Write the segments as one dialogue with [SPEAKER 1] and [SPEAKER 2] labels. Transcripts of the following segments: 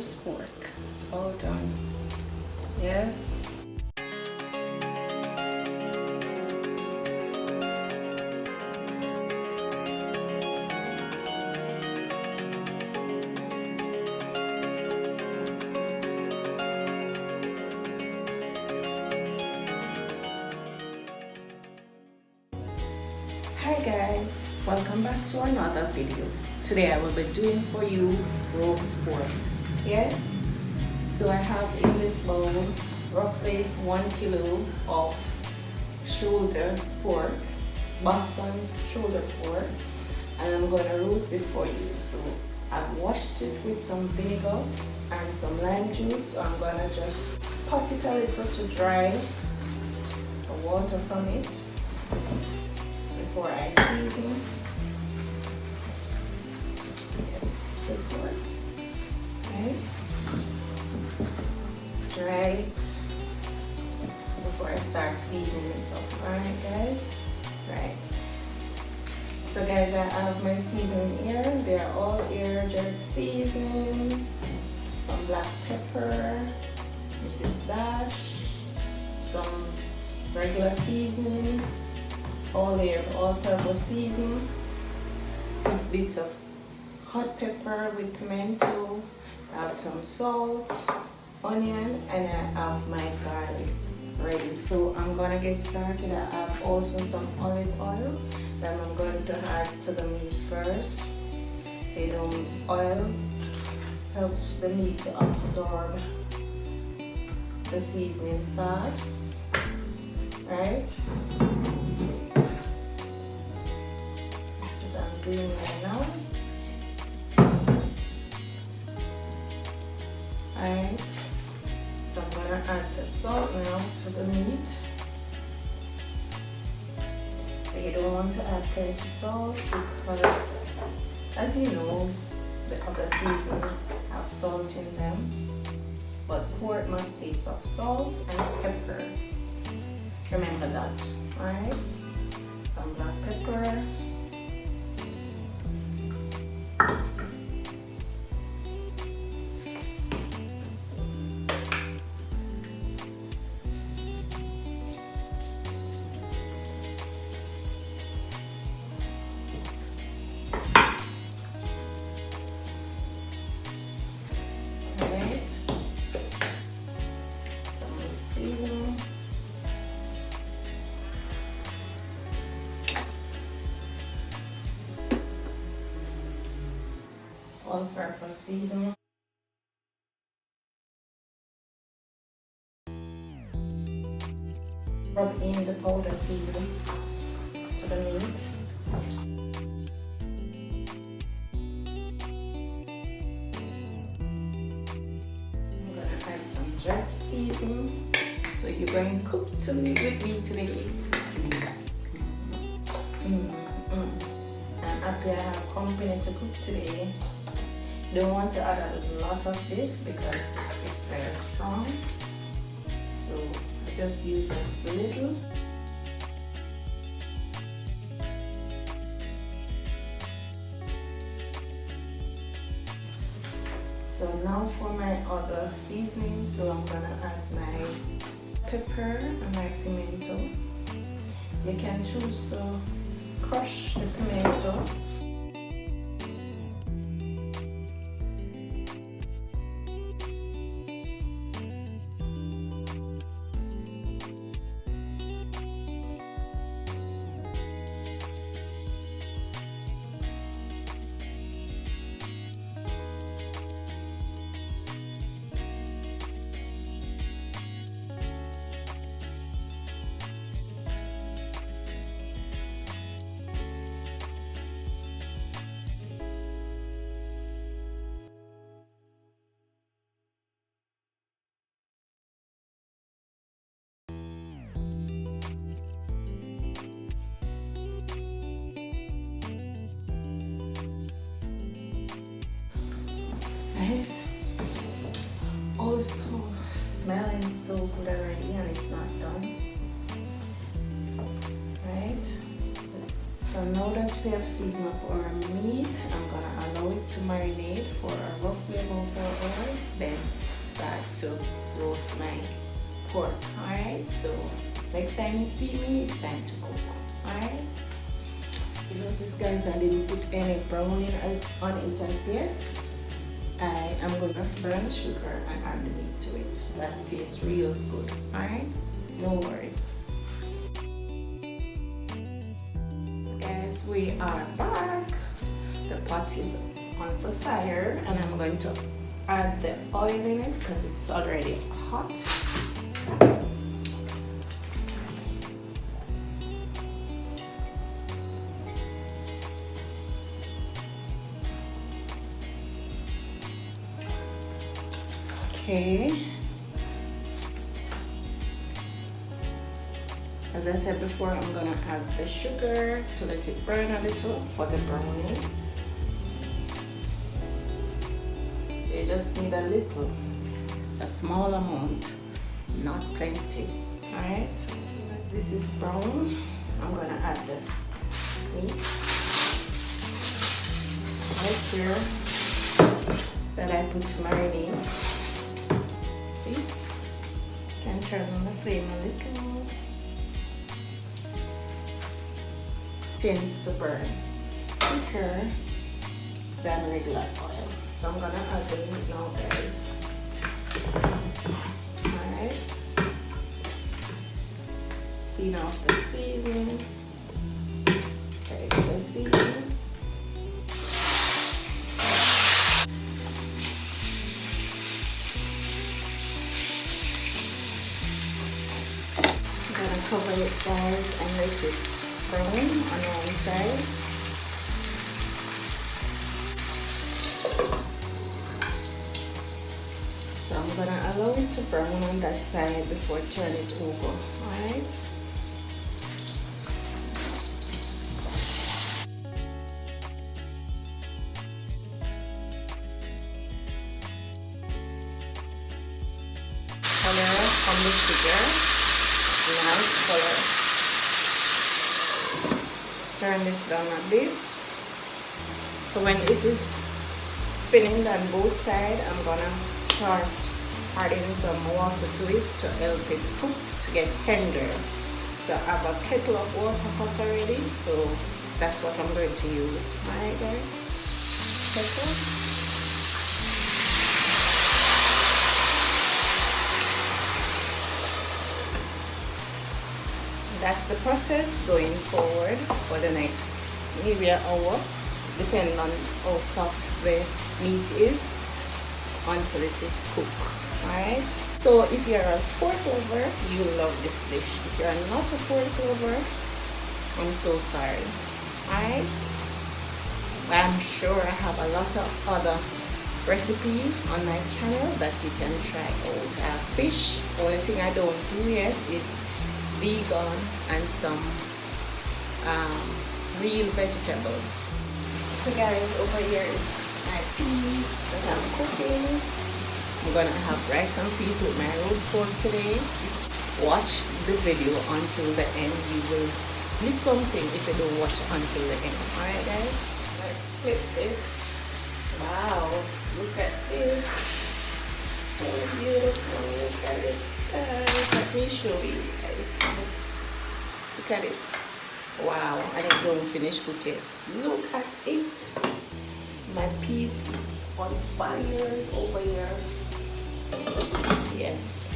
[SPEAKER 1] roast pork. It's all done. Yes. Hi guys, welcome back to another video. Today I will be doing for you roast pork. Yes, so I have in this bowl roughly 1 kilo of shoulder pork, Boston's shoulder pork, and I'm going to roast it for you. So I've washed it with some vinegar and some lime juice. So I'm going to just pot it a little to dry the water from it before I season. Yes, so good. Right? Dry it before I start seasoning it up. Alright guys? Right. So guys, I have my seasoning here. They are all here, jerk seasoning, some black pepper, Mrs. Dash, some regular seasoning, all here, all-purpose seasoning, with bits of hot pepper with pimento. I have some salt, onion, and I have my garlic ready. So I'm gonna get started. I have also some olive oil that I'm going to add to the meat first. The oil helps the meat to absorb the seasoning fast, right? Doing right now. Alright, so I'm gonna add the salt now to the meat. So you don't want to add plenty salt because, as you know, the other seasons have salt in them, but pork must taste of salt and pepper. Remember that, alright? Some black pepper. All-purpose seasoning. Rub in the powder seasoning to the meat. I'm gonna add some jerk seasoning. So you're going to cook with me today. I'm happy I have company to cook today. Don't want to add a lot of this because it's very strong, so I just use a little. So now for my other seasoning, so I'm gonna add my pepper and my pimento. You can choose to crush the pimento. Guys, also smelling so good already and it's not done, right? So So now that we have seasoned up our meat, I'm gonna allow it to marinate for roughly about 4 hours, then start to roast my pork. Alright, so next time you see me, it's time to cook. Alright, you notice guys, I didn't put any browning on it as yet. I am gonna burn the sugar and add the meat to it. That tastes real good. Alright, no worries. Guys, we are back. The pot is on the fire and I'm going to add the oil in it because it's already hot. Okay. As I said before, I'm gonna add the sugar to let it burn a little for the browning. You just need a little, a small amount, not plenty. Alright, as this is brown, I'm gonna add the meat right here that I put to marinate. See? Can turn on the flame a little. Tends to burn quicker than regular oil. So I'm gonna add the meat now, guys. Alright. Clean off the seasoning. There's the seasoning. I'm gonna cover it, guys, and let it brown on one side. So I'm gonna allow it to brown on that side before I turn it over. Alright. Color from the sugar. Nice color. Turn this down a bit. So when it is spinning on both sides, I'm gonna start adding some water to it to help it cook to get tender. So I have a kettle of water hot already, so that's what I'm going to use. Alright guys, kettle. That's the process going forward for the next maybe an hour, depending on how soft the meat is, until it is cooked. Alright? So if you're a pork lover, you love this dish. If you're not a pork lover, I'm so sorry. Alright? I'm sure I have a lot of other recipes on my channel that you can try out. I have fish. The only thing I don't do yet is vegan and some real vegetables. So guys, over here is my peas that I'm cooking. I'm gonna have rice and peas with my roast pork today. Watch the video until the end. You will miss something if you don't watch until the end. Alright guys, let's flip this. Wow, look at this. So beautiful. Look at it. Let me show you guys. Look at it. Wow, I didn't go and finish cooking. Look at it. My piece is on fire over here. Yes.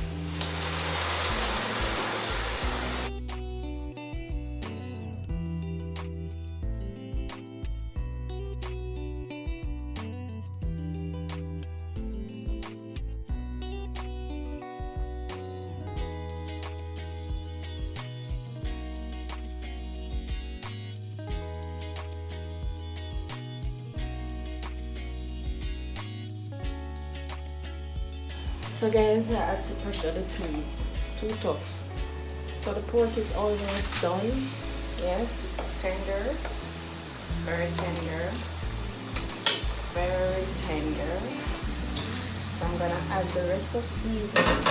[SPEAKER 1] So guys, I had to pressure the peas. Too tough. So the pork is almost done. Yes, it's tender. Very tender. Very tender. So I'm gonna add the rest of seasoning.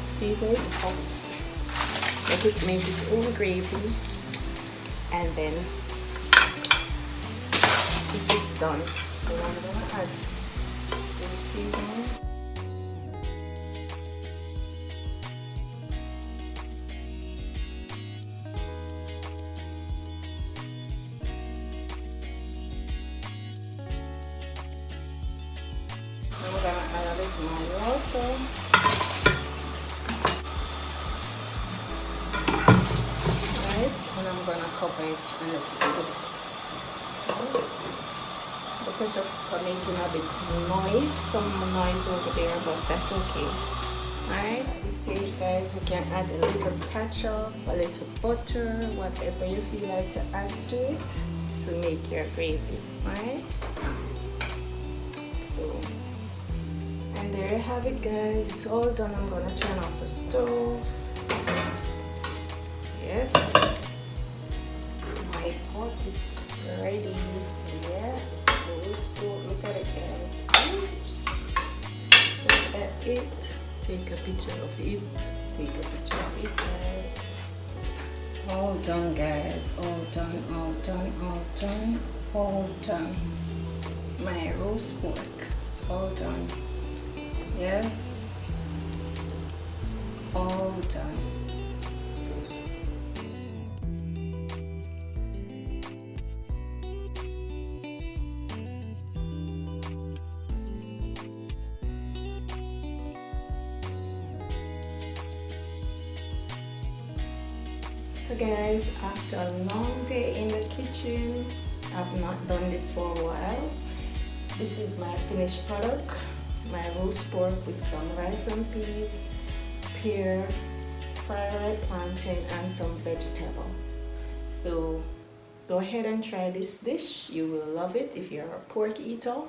[SPEAKER 1] Season it up. Make its own gravy. And then done. So I'm gonna add the seasoning. I'm gonna add a little more water. Right, and I'm gonna cover it a little bit. The pressure for making a bit noise, some noise over there, but that's okay. Alright, at this stage, guys, you can add a little ketchup, a little butter, whatever you feel like to add to it to make your gravy. Alright, so, and there you have it, guys. It's all done. I'm gonna turn off the stove. Yes, my pot is ready. Yeah, look at it, guys. Oops, look at it. Take a picture of it. Take a picture of it, guys. All done, guys. All done, all done, all done, all done. My roast pork is all done. Yes, all done. So guys, after a long day in the kitchen, I've not done this for a while. This is my finished product, my roast pork with some rice and peas, pear, fried plantain, and some vegetable. So go ahead and try this dish. You will love it if you're a pork eater.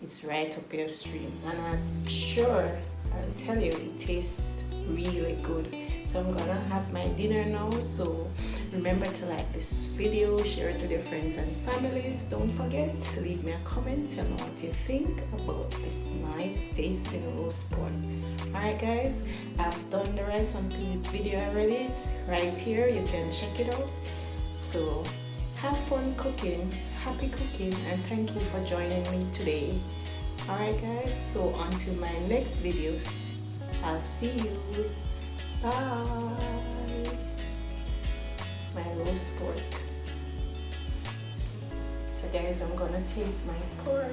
[SPEAKER 1] It's right up your stream, and I'm sure, I'll tell you, it tastes really good. So I'm gonna have my dinner now. So remember to like this video, share it with your friends and families. Don't forget to leave me a comment, tell me what you think about this nice tasting roast pork. Alright guys, I've done the rice and peas video already. It's right here, you can check it out. So have fun cooking, happy cooking, and thank you for joining me today. Alright guys, so until my next videos, I'll see you. Bye. My roast pork. So guys, I'm gonna taste my pork.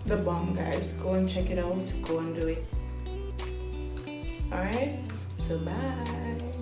[SPEAKER 1] The bomb, guys. Go and check it out. Go and do it. Alright, so bye.